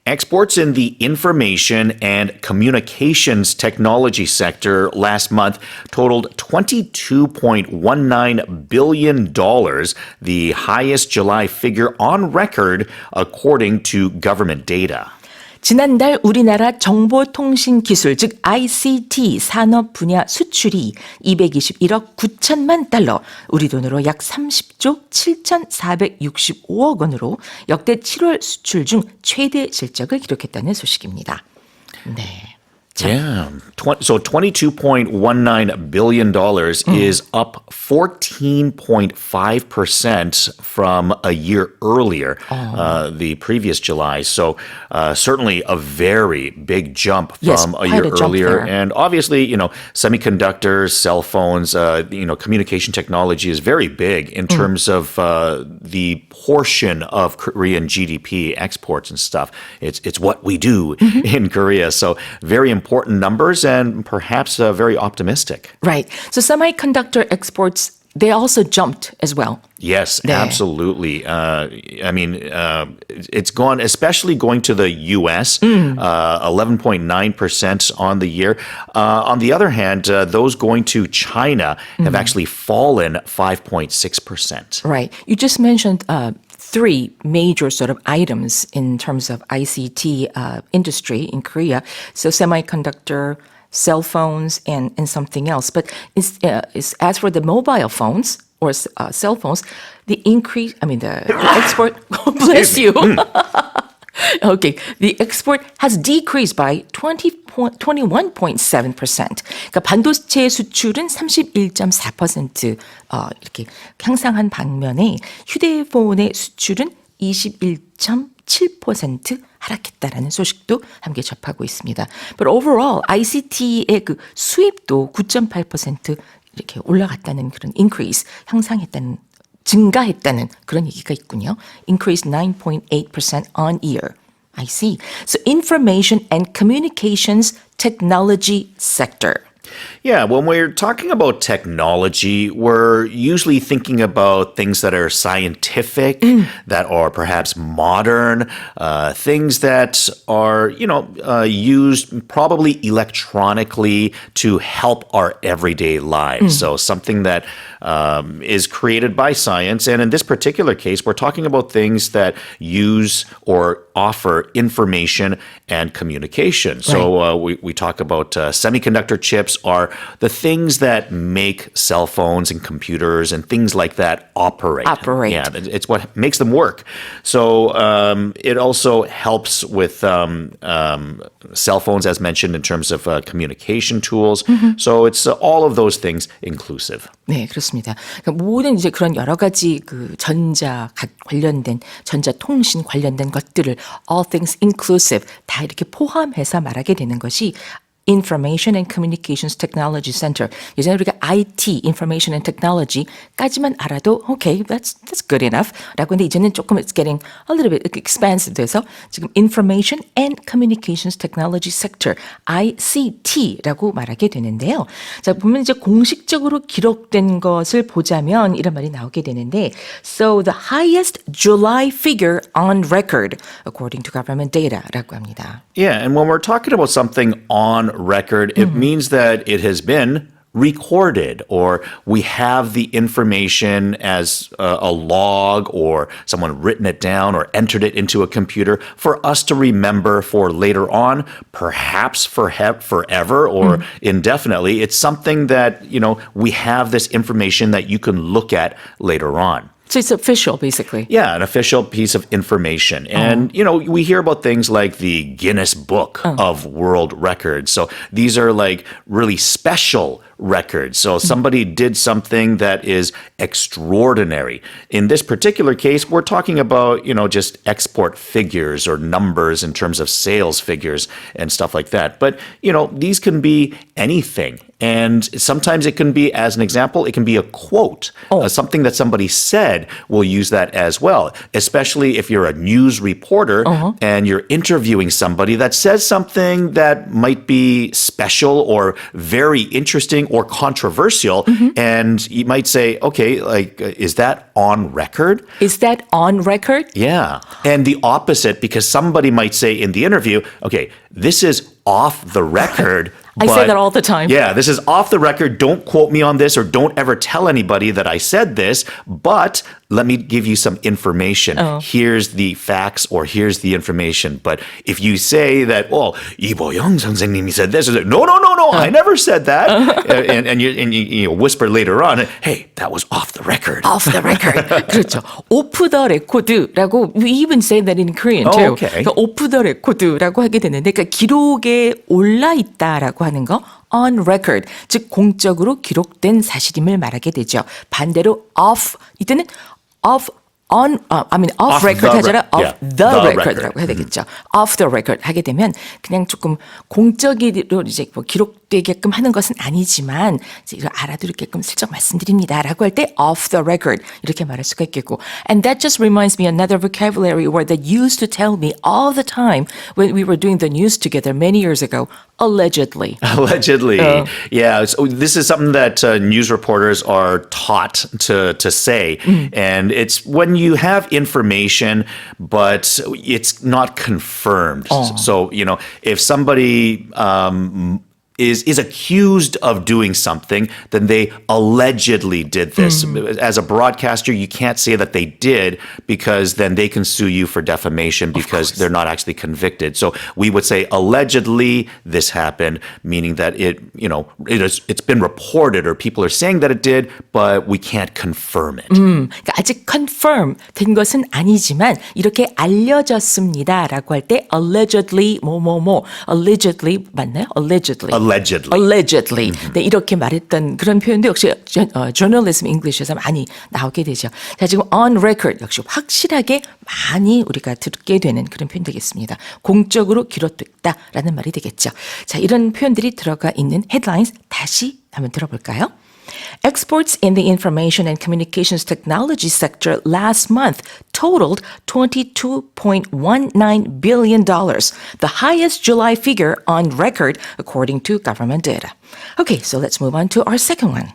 Exports in the information and communications technology sector last month totaled $22.19 billion, the highest July figure on record, according to government data. 지난달 우리나라 정보통신기술 즉 ICT 산업 분야 수출이 221억 9천만 달러, 우리 돈으로 약 30조 7,465억 원으로 역대 7월 수출 중 최대 실적을 기록했다는 소식입니다. 네. Yeah. So $22.19 billion is up 14.5% from a year earlier, the previous July. So certainly a very big jump from a year earlier. And obviously, semiconductors, cell phones, communication technology is very big in terms of the portion of Korean GDP exports and stuff. It's what we do in Korea. So very important numbers and perhaps very optimistic. Right. So semiconductor exports, they also jumped as well. Yes, absolutely. It's gone, especially going to the U.S., 11.9% on the year. On the other hand, those going to China have actually fallen 5.6%. Right. You just mentioned three major sort of items in terms of ICT industry in Korea. So semiconductor, cell phones, and something else. But as for the mobile phones or cell phones, the increase, the export, bless you. Okay, the export has decreased by 21.7%. 그러니까 반도체 수출은 31.4% 이렇게 향상한 반면에 휴대폰의 수출은 21.7% 하락했다라는 소식도 함께 접하고 있습니다. But overall, ICT의 그 수입도 9.8% 이렇게 올라갔다는 그런 increase, 증가했다는 그런 얘기가 있군요. Increased 9.8% on year. I see. So information and communications technology sector. Yeah, when we're talking about technology, we're usually thinking about things that are scientific, that are perhaps modern, things that are, used probably electronically to help our everyday lives. So something that is created by science. And in this particular case, we're talking about things that use or offer information and communication. So we talk about semiconductor chips are the things that make cell phones and computers and things like that operate. Yeah, it's what makes them work. So it also helps with cell phones, as mentioned, in terms of communication tools. So it's all of those things inclusive. 네, 그렇습니다. 그러니까 모든 이제 그런 여러 가지 그 전자 관련된 전자통신 관련된 것들을 all things inclusive 다 이렇게 포함해서 말하게 되는 것이 Information and Communications Technology Center. 예전에 우리가 IT, Information and Technology까지만 알아도 okay, that's good enough. 라고 했는데 이제는 조금 it's getting a little bit expansive 돼서 지금 Information and Communications Technology Sector, ICT라고 말하게 되는데요. 자, 보면 이제 공식적으로 기록된 것을 보자면 이런 말이 나오게 되는데 So the highest July figure on record according to government data라고 합니다. Yeah, and when we're talking about something on record, it means that it has been recorded or we have the information as a log or someone written it down or entered it into a computer for us to remember for later on, perhaps for forever or indefinitely. It's something that, we have this information that you can look at later on. So it's official, basically. Yeah, an official piece of information. And, we hear about things like the Guinness Book of World Records. So these are like really special records. So somebody did something that is extraordinary. In this particular case, we're talking about, just export figures or numbers in terms of sales figures and stuff like that. But, these can be anything. And sometimes it can be, as an example, it can be a quote, something that somebody said. We'll use that as well, especially if you're a news reporter and you're interviewing somebody that says something that might be special or very interesting or controversial, and you might say, okay, like, is that on record? Is that on record? Yeah. And the opposite, because somebody might say in the interview, okay, this is off the record. I say that all the time. Yeah, this is off the record. Don't quote me on this or don't ever tell anybody that I said this, but let me give you some information. Here's the facts or here's the information. But if you say that, oh, 이보영 선생님이 said this, no, I never said that. And you whisper later on, hey, that was off the record. Off the record. 그렇죠. off the record라고 we even say that in Korean too. Okay. 그러니까 off the record라고 하게 되는데 그러니까 기록에 올라 있다라고 하는 거 on record, 즉 공적으로 기록된 사실임을 말하게 되죠. 반대로 off 이때는 off Off record the 하잖아. re- off yeah, the the record라고 해야 되겠죠. off the record 하게 되면 그냥 조금 공적으로 이제 뭐 기록되게끔 하는 것은 아니지만 이제 이걸 알아두게끔 슬쩍 말씀드립니다라고 할 때 off the record 이렇게 말할 수가 있겠고. And that just reminds me another vocabulary word that used to tell me all the time when we were doing the news together many years ago. Allegedly. Allegedly. Yeah. So this is something that news reporters are taught to say. And it's when you have information, but it's not confirmed. So, if somebody is accused of doing something, then they allegedly did this. As a broadcaster, you can't say that they did because then they can sue you for defamation because they're not actually convicted. So we would say allegedly this happened, meaning that it's been reported or people are saying that it did, but we can't confirm it. 그러니까 아직 confirm 된 것은 아니지만 이렇게 알려졌습니다라고 할 때 allegedly 뭐뭐뭐 allegedly 맞나요? Allegedly. 네, 이렇게 말했던 그런 표현도 역시 journalism English에서 많이 나오게 되죠. 자, 지금 on record 역시 확실하게 많이 우리가 듣게 되는 그런 표현 되겠습니다. 공적으로 기록됐다라는 말이 되겠죠. 자, 이런 표현들이 들어가 있는 headlines 다시 한번 들어볼까요? Exports in the information and communications technology sector last month totaled $22.19 billion, the highest July figure on record according to government data. Okay, so let's move on to our second one.